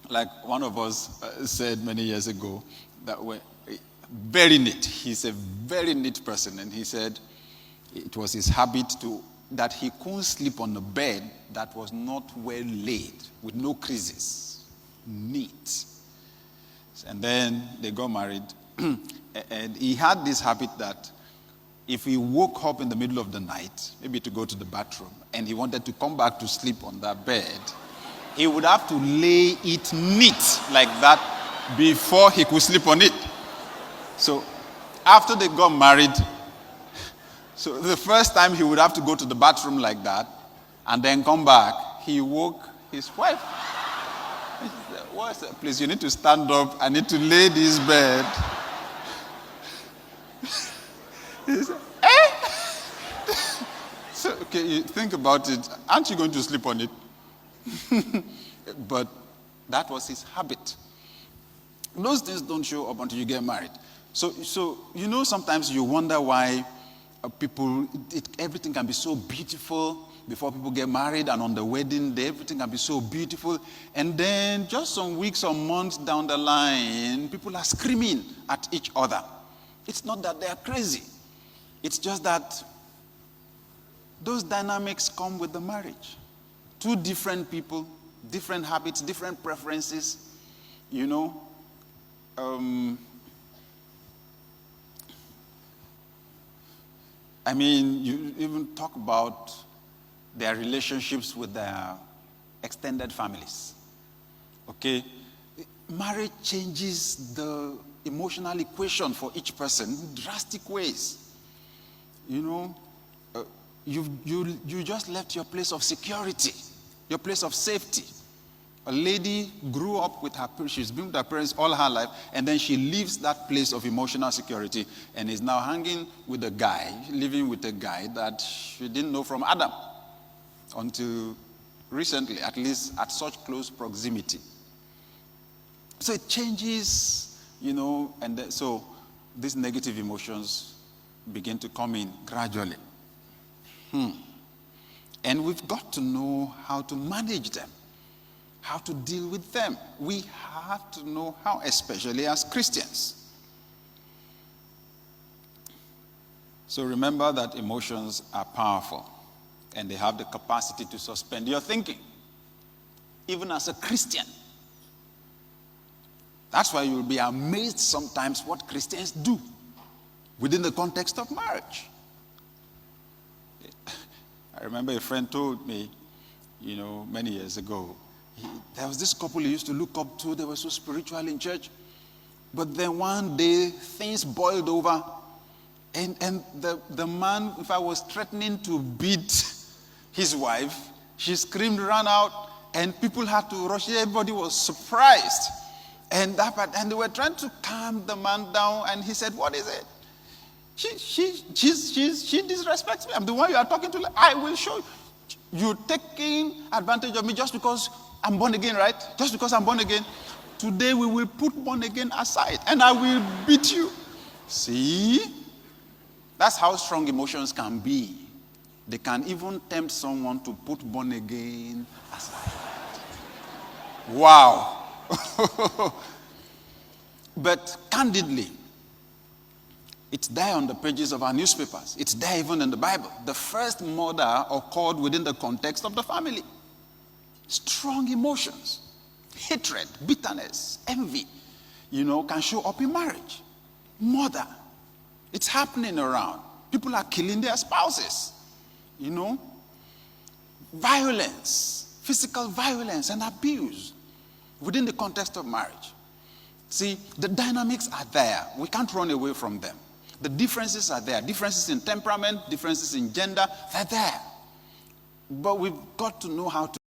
Like one of us said many years ago, that we're very neat. He's a very neat person, and he said it was his habit that he couldn't sleep on a bed that was not well laid, with no creases, neat. And then they got married, and he had this habit that if he woke up in the middle of the night, maybe to go to the bathroom, and he wanted to come back to sleep on that bed, he would have to lay it neat like that before he could sleep on it. So after they got married, so the first time he would have to go to the bathroom like that and then come back, he woke his wife. What's that? Please, you need to stand up. I need to lay this bed. He said, eh? So, okay, you think about it. Aren't you going to sleep on it? But that was his habit. Those things don't show up until you get married. So sometimes you wonder why everything can be so beautiful before people get married, and on the wedding day, everything can be so beautiful. And then just some weeks or months down the line, people are screaming at each other. It's not that they are crazy. It's just that those dynamics come with the marriage. Two different people, different habits, different preferences, you even talk about their relationships with their extended families. Okay? Marriage changes the emotional equation for each person in drastic ways. You just left your place of security, your place of safety. A lady grew up with she's been with her parents all her life, and then she leaves that place of emotional security and is now hanging with a guy, living with a guy that she didn't know from Adam until recently, at least at such close proximity. So it changes, so these negative emotions begin to come in gradually. And we've got to know how to manage them, how to deal with them. We have to know how, especially as Christians. So remember that emotions are powerful, and they have the capacity to suspend your thinking, even as a Christian. That's why you'll be amazed sometimes what Christians do within the context of marriage. I remember a friend told me, many years ago, there was this couple he used to look up to. They were so spiritual in church. But then one day, things boiled over. And the man, if I was threatening to beat his wife, she screamed, ran out, and people had to rush. Everybody was surprised. And they were trying to calm the man down, and he said, "What is it? She disrespects me. I'm the one you are talking to. I will show you. You're taking advantage of me just because I'm born again, right? Just because I'm born again. Today we will put born again aside, and I will beat you." See? That's how strong emotions can be. They can even tempt someone to put born again aside. Wow. But candidly, it's there on the pages of our newspapers. It's there even in the Bible. The first murder occurred within the context of the family. Strong emotions, hatred, bitterness, envy, can show up in marriage. Murder. It's happening around. People are killing their spouses. Violence, physical violence and abuse within the context of marriage. See, the dynamics are there. We can't run away from them. The differences are there. Differences in temperament, differences in gender, they're there. But we've got to know how to